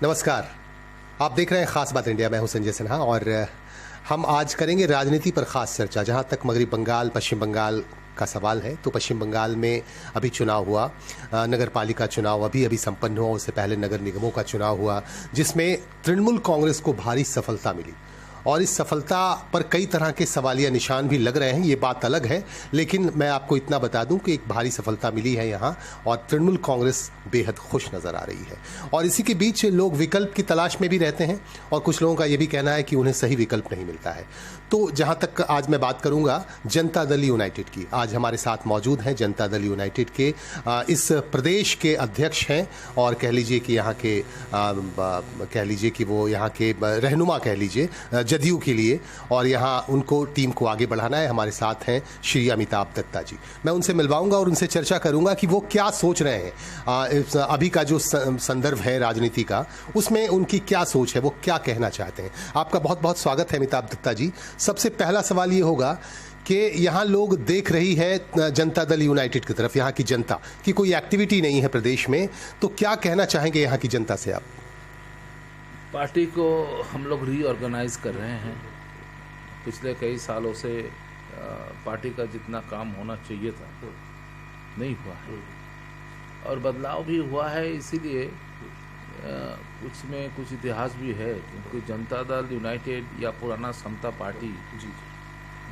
नमस्कार, आप देख रहे हैं खास बात इंडिया। मैं हूं संजय सिन्हा और हम आज करेंगे राजनीति पर खास चर्चा। जहां तक मगरबी बंगाल, पश्चिम बंगाल का सवाल है तो पश्चिम बंगाल में अभी चुनाव हुआ, नगर पालिका चुनाव अभी संपन्न हुआ। उससे पहले नगर निगमों का चुनाव हुआ जिसमें तृणमूल कांग्रेस को भारी सफलता मिली और इस सफलता पर कई तरह के सवालिया निशान भी लग रहे हैं, ये बात अलग है। लेकिन मैं आपको इतना बता दूं कि एक भारी सफलता मिली है यहाँ और तृणमूल कांग्रेस बेहद खुश नज़र आ रही है। और इसी के बीच लोग विकल्प की तलाश में भी रहते हैं और कुछ लोगों का ये भी कहना है कि उन्हें सही विकल्प नहीं मिलता है। तो जहाँ तक आज मैं बात करूँगा जनता दल यूनाइटेड की, आज हमारे साथ मौजूद हैं जनता दल यूनाइटेड के इस प्रदेश के अध्यक्ष हैं और कह लीजिए कि यहाँ के कह लीजिए कि वो यहाँ के रहनुमा कह लीजिए जदयू के लिए, और यहाँ उनको टीम को आगे बढ़ाना है। हमारे साथ हैं श्री अमिताभ दत्ता जी। मैं उनसे मिलवाऊंगा और उनसे चर्चा करूंगा कि वो क्या सोच रहे हैं। अभी का जो संदर्भ है राजनीति का, उसमें उनकी क्या सोच है, वो क्या कहना चाहते हैं। आपका बहुत बहुत स्वागत है अमिताभ दत्ता जी। सबसे पहला सवाल ये होगा कि यहाँ लोग देख रही है जनता दल यूनाइटेड की तरफ, यहाँ की जनता की कोई एक्टिविटी नहीं है प्रदेश में, तो क्या कहना चाहेंगे यहाँ की जनता से आप? पार्टी को हम लोग रीऑर्गेनाइज कर रहे हैं। पिछले कई सालों से पार्टी का जितना काम होना चाहिए था नहीं हुआ है और बदलाव भी हुआ है। इसीलिए कुछ में कुछ इतिहास भी है, क्योंकि जनता दल यूनाइटेड या पुराना समता पार्टी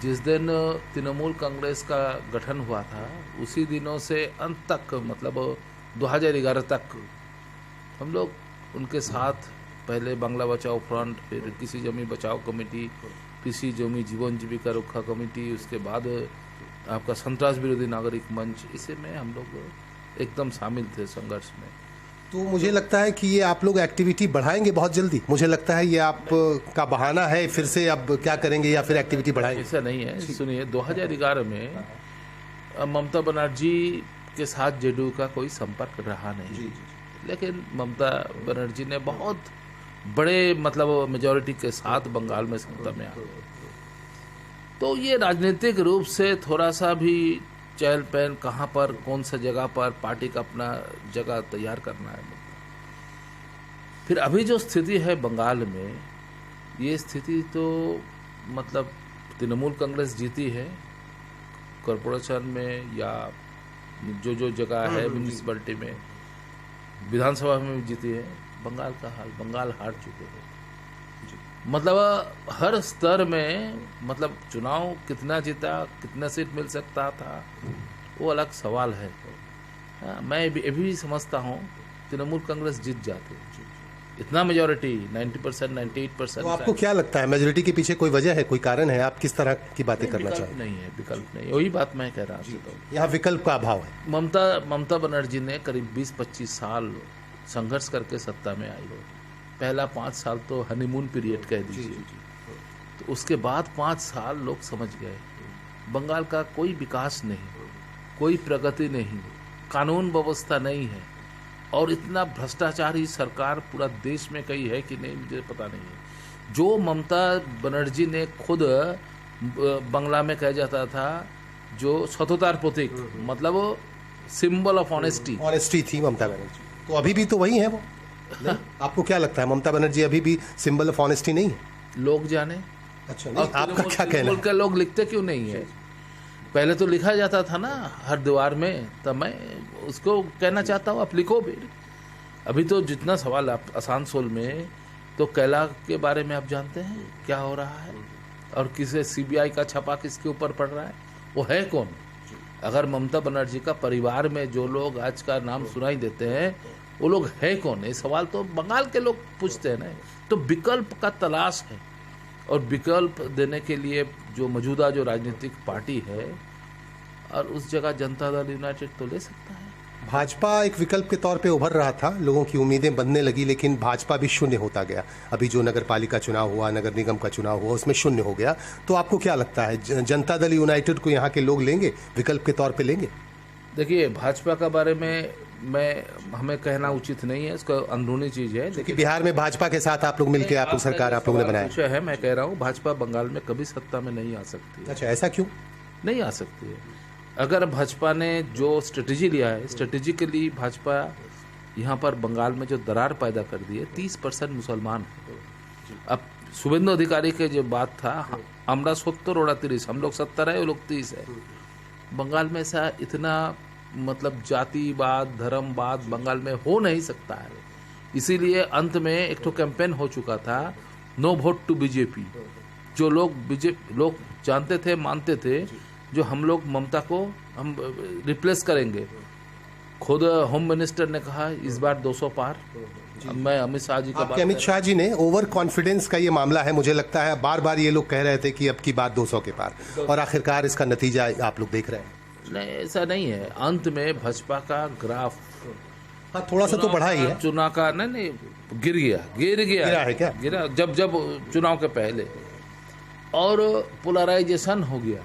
जिस दिन तृणमूल कांग्रेस का गठन हुआ था उसी दिनों से अंत तक, मतलब 2011 तक हम लोग उनके साथ, पहले बांग्ला बचाओ फ्रंट, फिर किसी जमी बचाओ कमेटी, किसी जमी जीवन जीविका रक्षा कमेटी, उसके बाद आपका संतरास विरोधी नागरिक मंच, इसे में हम लोग एकदम शामिल थे संघर्ष में। तो मुझे लगता है कि ये आप लोग एक्टिविटी बढ़ाएंगे बहुत जल्दी। मुझे लगता है ये आप का बहाना है, फिर से अब क्या करेंगे या फिर एक्टिविटी बढ़ाएंगे? ऐसा नहीं है। सुनिए, 2011 में ममता बनर्जी के साथ जेडीयू का कोई संपर्क रहा नहीं, लेकिन ममता बनर्जी ने बहुत बड़े मतलब मेजॉरिटी के साथ बंगाल में सत्ता में आ गए। तो ये राजनीतिक रूप से थोड़ा सा भी चहल पहल, कहाँ पर कौन सा जगह पर पार्टी का अपना जगह तैयार करना है। फिर अभी जो स्थिति है बंगाल में, ये स्थिति तो मतलब तृणमूल कांग्रेस जीती है कॉरपोरेशन में या जो जगह है म्यूनिसिपैलिटी में, विधानसभा में भी जीती है। बंगाल का हाल, बंगाल हार चुके हैं। मतलब हर स्तर में, मतलब चुनाव कितना जीता, कितना सीट मिल सकता था, वो अलग सवाल है। मैं ये भी समझता हूँ तृणमूल कांग्रेस जीत जाती, इतना मेजॉरिटी 90%, 98%। तो आपको क्या लगता है मेजॉरिटी के पीछे कोई वजह है, कोई कारण है? आप किस तरह की बातें करना चाहते हैं? नहीं है, विकल्प नहीं, वही बात मैं कह रहा हूँ। यहाँ विकल्प का अभाव है। ममता बनर्जी ने करीब 20-25 साल संघर्ष करके सत्ता में आई हो। पहला 5 साल तो हनीमून पीरियड कह दीजिए, तो उसके बाद 5 साल लोग समझ गए बंगाल का कोई विकास नहीं, कोई प्रगति नहीं, कानून व्यवस्था नहीं है और इतना भ्रष्टाचारी सरकार पूरा देश में कहीं है कि नहीं मुझे पता नहीं है। जो ममता बनर्जी ने खुद बंगला में कहा जाता था, जो सततार प्रतीक, मतलब सिंबल ऑफ ऑनेस्टी थी ममता बनर्जी, तो अभी भी तो वही है वो। आपको क्या लगता है ममता बनर्जी अभी भी सिंबल ऑफ ऑनेस्टी नहीं है? लोग जाने। अच्छा, नहीं, आपका क्या कहना है? के लोग लिखते क्यों नहीं है? पहले तो लिखा जाता था ना हर दीवार में, तब मैं उसको कहना चाहता हूँ आप लिखो भी। अभी तो जितना सवाल आप आसानसोल में, तो कैला के बारे में आप जानते हैं क्या हो रहा है और किसे सीबीआई का छापा किसके ऊपर पड़ रहा है, वो है कौन? अगर ममता बनर्जी का परिवार में जो लोग आज का नाम सुनाई देते हैं वो लोग है कौन? ये सवाल तो बंगाल के लोग पूछते हैं ना। तो विकल्प का तलाश है और विकल्प देने के लिए जो मौजूदा जो राजनीतिक पार्टी है, और उस जगह जनता दल यूनाइटेड तो ले सकता है। भाजपा एक विकल्प के तौर पे उभर रहा था, लोगों की उम्मीदें बनने लगी, लेकिन भाजपा भी शून्य होता गया। अभी जो नगर पालिका चुनाव हुआ, नगर निगम का चुनाव हुआ, उसमें शून्य हो गया। तो आपको क्या लगता है जनता दल यूनाइटेड को यहाँ के लोग लेंगे, विकल्प के तौर पे लेंगे? देखिए, भाजपा का बारे में हमें कहना उचित नहीं है, इसका अंदरूनी चीज है। क्योंकि बिहार में भाजपा के साथ आप लोग मिलकर आप लोग सरकार आप लोगों ने बनाया है। मैं कह रहा हूँ भाजपा बंगाल में कभी सत्ता में नहीं आ सकती। अच्छा, ऐसा क्यों नहीं आ सकती है? अगर भाजपा ने जो स्ट्रेटेजी लिया है, स्ट्रेटेजिकली भाजपा यहाँ पर बंगाल में जो दरार पैदा कर दी है, 30% मुसलमान है। अब शुभेंदु अधिकारी के जो बात था, हमरा 70 ओड़ा 30, हम लोग 70 है, वो लोग 30 है। बंगाल में ऐसा इतना मतलब जातिवाद धर्मवाद बंगाल में हो नहीं सकता है। इसीलिए अंत में एक तो कैंपेन हो चुका था, नो वोट टू बीजेपी। जो लोग बीजेपी लोग जानते थे, मानते थे, जो हम लोग ममता को हम रिप्लेस करेंगे। खुद होम मिनिस्टर ने कहा इस बार 200 पार। मैं अमित शाह जी का आपके अमित शाह जी ने ओवर कॉन्फिडेंस का ये मामला है, मुझे लगता है बार बार ये लोग कह रहे थे कि अब की बात 200 के पार, और आखिरकार इसका नतीजा आप लोग देख रहे हैं। नहीं, ऐसा नहीं है। अंत में भाजपा का ग्राफ हाँ थोड़ा सा तो बढ़ा ही है, चुनाव का नहीं गिर गया है क्या? गिरा जब चुनाव के पहले, और पोलराइजेशन हो गया।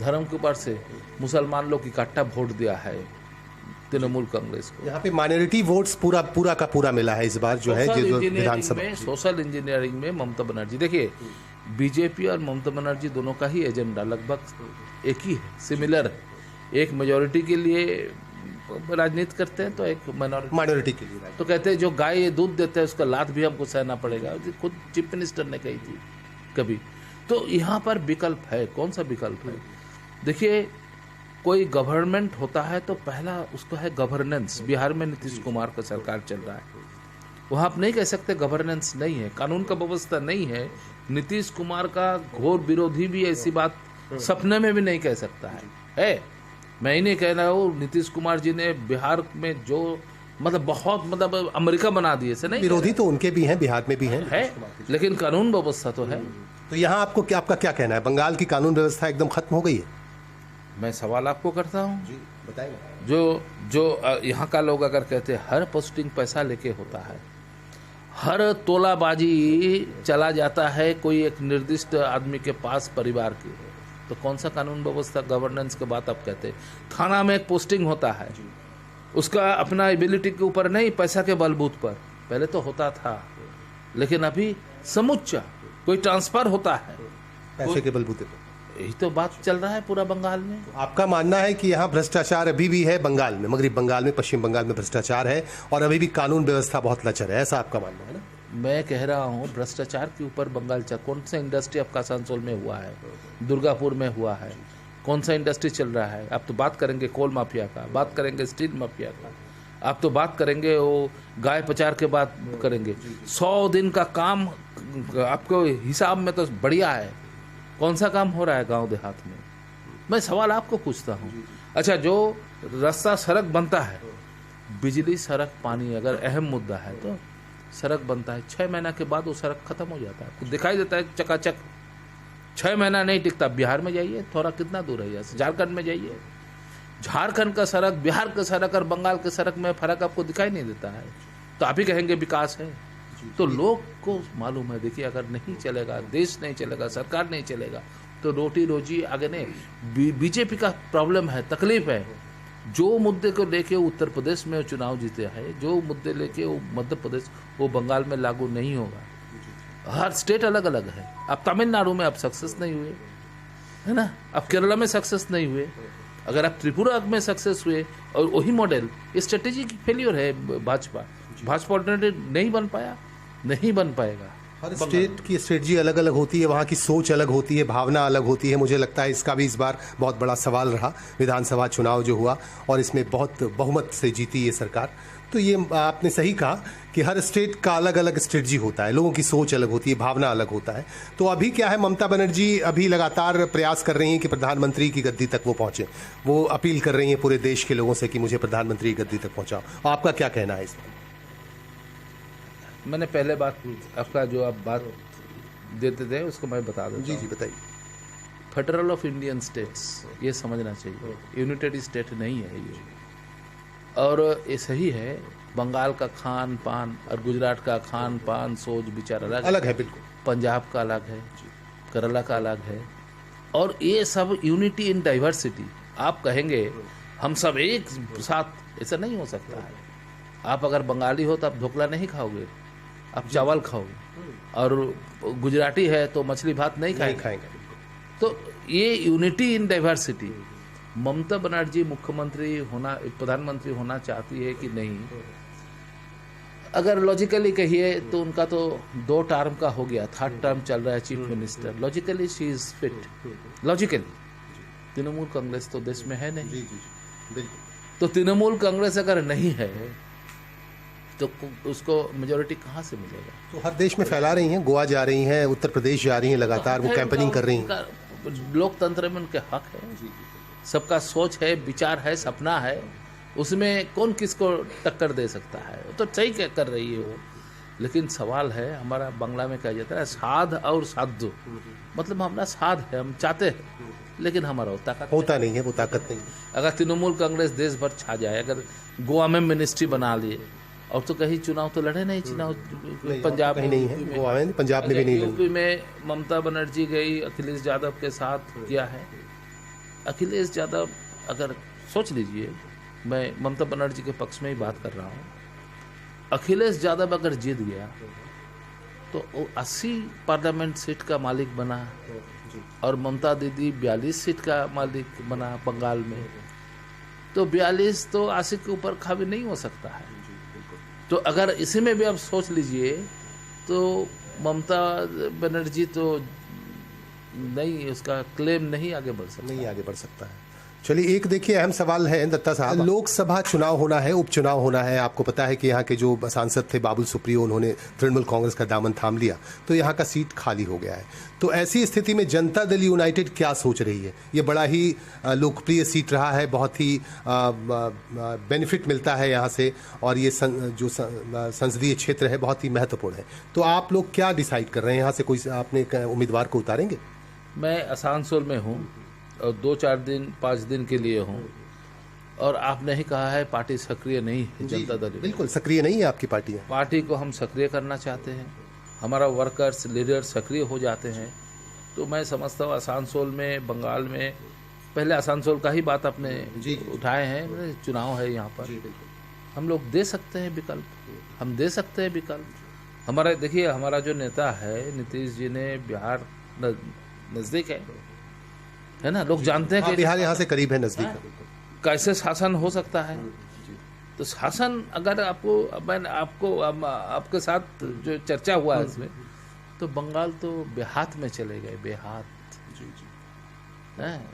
धर्म के ऊपर से मुसलमान लोग इकट्ठा वोट दिया है तृणमूल कांग्रेस को। यहाँ पे माइनॉरिटी वोट्स पूरा का पूरा मिला है इस बार जो है जो विधानसभा में। सोशल इंजीनियरिंग में ममता बनर्जी, देखिए बीजेपी और ममता बनर्जी दोनों का ही एजेंडा लगभग एक ही है, सिमिलर है। एक मेजोरिटी के लिए राजनीति करते हैं तो एक माइनॉरिटी के लिए। तो कहते हैं जो गाय दूध देते हैं उसका लात भी हमको सहना पड़ेगा, खुद चीफ मिनिस्टर ने कही थी कभी। तो यहाँ पर विकल्प है, कौन सा विकल्प है? देखिए कोई गवर्नमेंट होता है तो पहला उसको है गवर्नेंस। बिहार में नीतीश कुमार का सरकार चल रहा है, वहाँ आप नहीं कह सकते गवर्नेंस नहीं है, कानून का व्यवस्था नहीं है। नीतीश कुमार का घोर विरोधी भी ऐसी बात सपने में भी नहीं कह सकता है। मैं ही नहीं कह रहा हूँ, नीतीश कुमार जी ने बिहार में जो मतलब बहुत मतलब अमेरिका बना दिए से नहीं, विरोधी तो उनके भी हैं, बिहार में भी हैं लेकिन कानून व्यवस्था तो है। तो यहाँ आपका क्या कहना है, बंगाल की कानून व्यवस्था एकदम खत्म हो गई है? मैं सवाल आपको करता हूँ जी बताइए। जो यहाँ का लोग अगर कहते हैं हर पोस्टिंग पैसा लेके होता है, हर तोलाबाजी चला जाता है कोई एक निर्दिष्ट आदमी के पास परिवार की, तो कौन सा कानून व्यवस्था गवर्नेंस के बात आप कहते हैं? थाना में एक पोस्टिंग होता है, उसका अपना एबिलिटी के ऊपर नहीं, पैसा के बलबूत पर पहले तो होता था, लेकिन अभी समुच्चा कोई ट्रांसफर होता है पैसे के बलबूते पर। यही तो बात चल रहा है पूरा बंगाल में। आपका मानना है कि यहाँ भ्रष्टाचार अभी भी है बंगाल में, मगरबी बंगाल में, पश्चिम बंगाल में भ्रष्टाचार है और अभी भी कानून व्यवस्था बहुत लचर है, ऐसा आपका मानना है ना? मैं कह रहा हूँ भ्रष्टाचार के ऊपर बंगाल कौन सा इंडस्ट्री आपका आसनसोल में हुआ है, दुर्गापुर में हुआ है, कौन सा इंडस्ट्री चल रहा है? आप तो बात करेंगे कोल माफिया का, बात करेंगे स्टील माफिया का, आप तो बात करेंगे वो गाय पचार के बात करेंगे। 100 दिन का काम आपको हिसाब में तो बढ़िया है, कौन सा काम हो रहा है गांव देहात में? मैं सवाल आपको पूछता हूँ। अच्छा, जो रास्ता सड़क बनता है, बिजली सड़क पानी अगर अहम मुद्दा है तो सड़क बनता है, 6 महीना के बाद वो सड़क खत्म हो जाता है, दिखाई देता है चकाचक। 6 महीना नहीं टिकता। बिहार में जाइए, थोड़ा कितना दूर है यहाँ से, झारखंड में जाइए, झारखंड का सड़क, बिहार का सड़क और बंगाल के सड़क में फर्क आपको दिखाई नहीं देता है, तो आप ही कहेंगे विकास है। तो लोग को मालूम है, देखिए अगर नहीं चलेगा, देश नहीं चलेगा, सरकार नहीं चलेगा तो रोटी रोजी आगे नहीं। बीजेपी का प्रॉब्लम है, तकलीफ है, जो मुद्दे को लेके उत्तर प्रदेश में चुनाव जीते है, जो मुद्दे लेके वो मध्य प्रदेश, वो बंगाल में लागू नहीं होगा। हर स्टेट अलग अलग है। अब तमिलनाडु में आप सक्सेस नहीं हुए है ना, अब केरला में सक्सेस नहीं हुए, अगर आप त्रिपुरा में सक्सेस हुए और वही मॉडल, स्ट्रेटेजी की फेलियर है भाजपा ऑल्टरनेटिव नहीं बन पाया, नहीं बन पाएगा। हर स्टेट की स्ट्रेटजी अलग अलग होती है, वहाँ की सोच अलग होती है, भावना अलग होती है। मुझे लगता है इसका भी इस बार बहुत बड़ा सवाल रहा विधानसभा चुनाव जो हुआ, और इसमें बहुत बहुमत से जीती ये सरकार। तो ये आपने सही कहा कि हर स्टेट का अलग अलग स्ट्रेटजी होता है, लोगों की सोच अलग होती है, भावना अलग होता है। तो अभी क्या है, ममता बनर्जी अभी लगातार प्रयास कर रही हैं कि प्रधानमंत्री की गद्दी तक वो पहुँचे। वो अपील कर रही हैं पूरे देश के लोगों से कि मुझे प्रधानमंत्री की गद्दी तक पहुँचाओ। आपका क्या कहना है इसमें? मैंने पहले बात आपका जो आप बात देते थे उसको मैं बता देता हूँ। जी बताइए। फेडरल ऑफ इंडियन स्टेट्स, ये समझना चाहिए, यूनाइटेड स्टेट नहीं है ये। और ये सही है, बंगाल का खान पान और गुजरात का खान पान सोच विचार अलग है, बिल्कुल। पंजाब का अलग है, केरला का अलग है, और ये सब यूनिटी इन डाइवर्सिटी। आप कहेंगे हम सब एक साथ, ऐसा नहीं हो सकता है। आप अगर बंगाली हो तो आप ढोकला नहीं खाओगे, आप चावल खाओगे, और गुजराती है तो मछली भात नहीं खाएंगे। तो ये unity in diversity. Mamata Banerjee मुख्यमंत्री होना, प्रधानमंत्री होना चाहती है कि नहीं, अगर लॉजिकली कहिए तो उनका तो 2 टर्म का हो गया, 3rd टर्म चल रहा है chief minister. Logically she is fit, logically. Trinamool Congress तो देश में है नहीं, तो तृणमूल कांग्रेस अगर नहीं है तो उसको मेजोरिटी कहाँ से मिलेगा? तो हर देश में फैला रही हैं, गोवा जा रही हैं, उत्तर प्रदेश जा रही हैं, लगातार वो कैंपेनिंग कर रही हैं। लोकतंत्र में उनके हक है, सबका सोच है, विचार है, सपना है, उसमें कौन किसको टक्कर दे सकता है? वो तो सही कर रही है वो। लेकिन सवाल है, हमारा बांग्ला में कहा जाता है साध और साधु, मतलब हमारा साध है, हम चाहते हैं, लेकिन हमारा ताकत होता नहीं है, वो ताकत नहीं। अगर तृणमूल कांग्रेस देश भर छा जाए, अगर गोवा में मिनिस्ट्री बना लिए, और तो कहीं चुनाव तो लड़े नहीं, चुनाव पंजाब में नहीं है, गोवा में, पंजाब में भी नहीं। यूपी में ममता बनर्जी गई, अखिलेश यादव के साथ किया है। अखिलेश यादव, अगर सोच लीजिए, मैं ममता बनर्जी के पक्ष में ही बात कर रहा हूँ, अखिलेश यादव अगर जीत गया तो 80 पार्लियामेंट सीट का मालिक बना, और ममता दीदी 42 सीट का मालिक बना बंगाल में, तो 42 तो 80 के ऊपर हावी नहीं हो सकता है। तो अगर इसी में भी आप सोच लीजिए तो ममता बनर्जी तो नहीं, उसका क्लेम नहीं आगे बढ़ सकता, नहीं आगे बढ़ सकता है। चलिए, एक देखिए अहम सवाल है दत्ता साहब, लोकसभा चुनाव होना है, उपचुनाव होना है। आपको पता है कि यहाँ के जो सांसद थे बाबुल सुप्रियो, उन्होंने तृणमूल कांग्रेस का दामन थाम लिया, तो यहाँ का सीट खाली हो गया है। तो ऐसी स्थिति में जनता दल यूनाइटेड क्या सोच रही है? ये बड़ा ही लोकप्रिय सीट रहा है, बहुत ही बेनिफिट मिलता है यहाँ से, और ये जो संसदीय क्षेत्र है बहुत ही महत्वपूर्ण है। तो आप लोग क्या डिसाइड कर रहे हैं? यहाँ से कोई आपने उम्मीदवार को उतारेंगे? मैं आसानसोल में हूँ और 2-4 दिन 5 दिन के लिए हूँ, और आपने ही कहा है पार्टी सक्रिय नहीं है, जनता दल बिल्कुल सक्रिय नहीं है आपकी पार्टी। पार्टी को हम सक्रिय करना चाहते हैं, हमारा वर्कर्स लीडर सक्रिय हो जाते हैं। तो मैं समझता हूँ आसानसोल में, बंगाल में, पहले आसानसोल का ही बात आपने उठाए हैं, चुनाव है यहाँ पर, हम लोग दे सकते हैं विकल्प, हम दे सकते हैं विकल्प। हमारा देखिए, हमारा जो नेता है नीतीश जी ने, बिहार नज़दीक है ना, लोग जानते हैं कि बिहार यहाँ से करीब है, नजदीक है, कैसे शासन हो सकता है। तो शासन, अगर आपके साथ जो चर्चा हुआ है इसमें, तो बंगाल तो बेहात में चले गए, बेहात।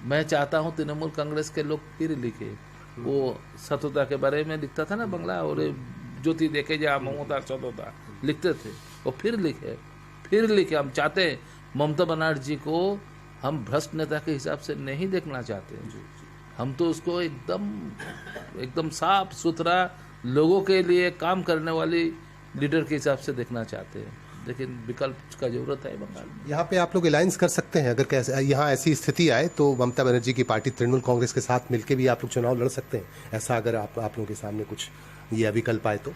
मैं चाहता हूँ तृणमूल कांग्रेस के लोग फिर लिखे, वो सतोता के बारे में लिखता था ना बंगला, और ज्योति देखे जा ममता सतोता लिखते थे, वो फिर लिखे। हम चाहते हैं ममता बनर्जी को हम भ्रष्ट नेता के हिसाब से नहीं देखना चाहते, हम तो उसको एकदम साफ सुथरा लोगों के लिए काम करने वाली लीडर के हिसाब से देखना चाहते हैं। लेकिन विकल्प का जरूरत है बंगाल में। यहाँ पे आप लोग अलायंस कर सकते हैं, अगर यहाँ ऐसी स्थिति आए तो ममता बनर्जी की पार्टी तृणमूल कांग्रेस के साथ मिलकर भी आप लोग चुनाव लड़ सकते हैं, ऐसा अगर आप लोगों के सामने कुछ ये विकल्प आए तो?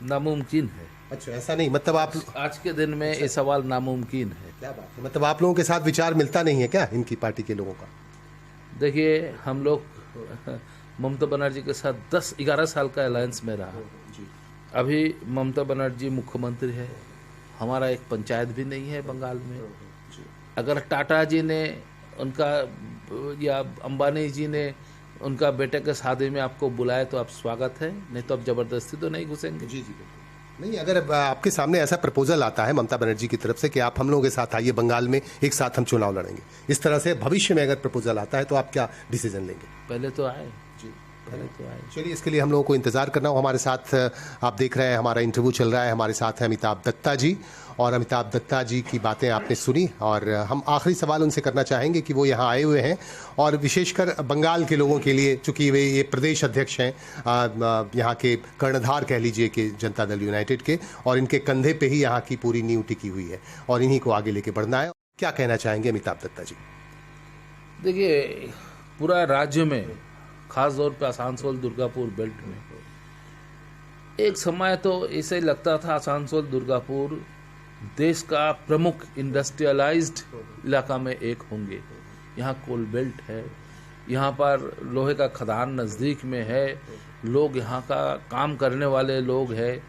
नामुमकिन है। अच्छा, ऐसा नहीं, मतलब आप आज के दिन में ये सवाल नामुमकिन है। क्या बात है, मतलब आप लोगों के साथ विचार मिलता नहीं है क्या इनकी पार्टी के लोगों का? देखिए, हम लोग ममता बनर्जी के साथ 10-11 साल का अलायंस में रहा। अभी ममता बनर्जी मुख्यमंत्री है, हमारा एक पंचायत भी नहीं है बंगाल में। अगर टाटा जी ने उनका, या अंबानी जी ने उनका बेटे के शादी में आपको बुलाया तो आप स्वागत है, नहीं तो आप जबरदस्ती तो नहीं घुसेंगे। जी। नहीं, अगर आपके सामने ऐसा प्रपोजल आता है ममता बनर्जी की तरफ से कि आप हम लोगों के साथ आइए बंगाल में, एक साथ हम चुनाव लड़ेंगे, इस तरह से भविष्य में अगर प्रपोजल आता है तो आप क्या डिसीजन लेंगे? पहले तो आए। चलिए, इसके लिए हम लोगों को इंतजार करना हो। हमारे साथ आप देख रहे हैं, हमारा इंटरव्यू चल रहा है, हमारे साथ है अमिताभ दत्ता जी, और अमिताभ दत्ता जी की बातें आपने सुनी, और हम आखिरी सवाल उनसे करना चाहेंगे कि वो यहाँ आए हुए हैं, और विशेषकर बंगाल के लोगों के लिए, चूंकि वे ये प्रदेश अध्यक्ष हैं यहाँ के, कर्णधार कह लीजिए कि जनता दल यूनाइटेड के, और इनके कंधे पे ही यहाँ की पूरी नींव टिकी हुई है, और इन्हीं को आगे लेके बढ़ना है। क्या कहना चाहेंगे अमिताभ दत्ता जी? देखिए, पूरा राज्य में, खास तौर पर आसानसोल दुर्गापुर बेल्ट में, एक समय तो ऐसे ही लगता था आसानसोल दुर्गापुर देश का प्रमुख इंडस्ट्रियलाइज्ड इलाका में एक होंगे। यहाँ कोल बेल्ट है, यहाँ पर लोहे का खदान नज़दीक में है, लोग यहाँ का काम करने वाले लोग हैं,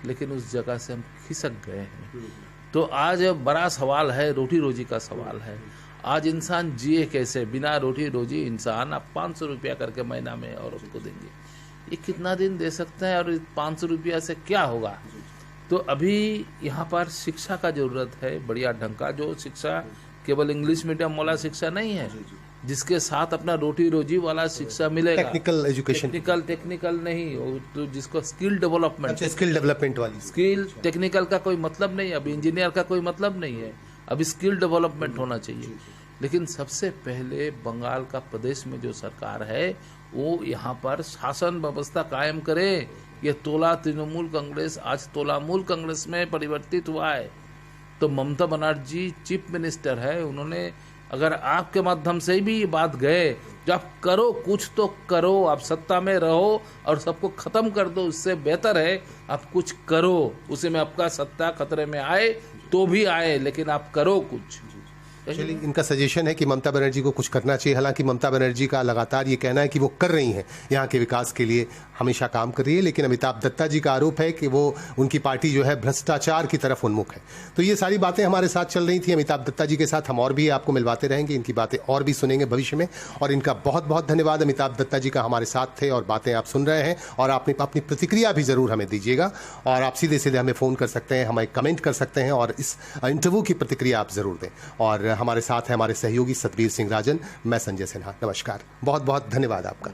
लेकिन उस जगह से हम खिसक गए हैं। तो आज बड़ा सवाल है, रोटी रोजी का सवाल है। आज इंसान जिए कैसे? बिना रोटी रोजी इंसान आप 500 रुपया करके महीना में और उसको देंगे, ये कितना दिन दे सकते हैं? और 500 रुपया से क्या होगा? तो अभी यहाँ पर शिक्षा का जरूरत है, बढ़िया ढंग का, जो शिक्षा केवल इंग्लिश मीडियम वाला शिक्षा नहीं है, जिसके साथ अपना रोटी रोजी वाला शिक्षा मिलेगा। टेक्निकल एजुकेशन, टेक्निकल नहीं, तो जिसको स्किल डेवलपमेंट, स्किल डेवलपमेंट वाली, स्किल, टेक्निकल का कोई मतलब नहीं, अब इंजीनियर का कोई मतलब नहीं है, अब स्किल डेवलपमेंट होना चाहिए। लेकिन सबसे पहले बंगाल का प्रदेश में जो सरकार है वो यहाँ पर शासन व्यवस्था कायम करे। ये तोला तृणमूल कांग्रेस आज तोलामूल कांग्रेस में परिवर्तित हुआ है। तो ममता बनर्जी चीफ मिनिस्टर है, उन्होंने अगर आपके माध्यम से भी बात गए, जो आप करो, कुछ तो करो, आप सत्ता में रहो और सबको खत्म कर दो, उससे बेहतर है आप कुछ करो। उसी में आपका सत्ता खतरे में आए तो भी आए, लेकिन आप करो कुछ। चलिए, इनका सजेशन है कि ममता बनर्जी को कुछ करना चाहिए। हालांकि ममता बनर्जी का लगातार ये कहना है कि वो कर रही हैं, यहाँ के विकास के लिए हमेशा काम कर रही है, लेकिन अमिताभ दत्ता जी का आरोप है कि वो उनकी पार्टी जो है भ्रष्टाचार की तरफ उन्मुख है। तो ये सारी बातें हमारे साथ चल रही थी अमिताभ दत्ता जी के साथ। हम और भी आपको मिलवाते रहेंगे, इनकी बातें और भी सुनेंगे भविष्य में। और इनका बहुत बहुत धन्यवाद, अमिताभ दत्ता जी का हमारे साथ थे और बातें आप सुन रहे हैं। और आपने अपनी प्रतिक्रिया भी ज़रूर हमें दीजिएगा, और आप सीधे सीधे हमें फ़ोन कर सकते हैं, हमें कमेंट कर सकते हैं, और इस इंटरव्यू की प्रतिक्रिया आप ज़रूर दें। और हमारे साथ है हमारे सहयोगी सतबीर सिंह राजन, मैं संजय सिन्हा। नमस्कार, बहुत बहुत धन्यवाद आपका।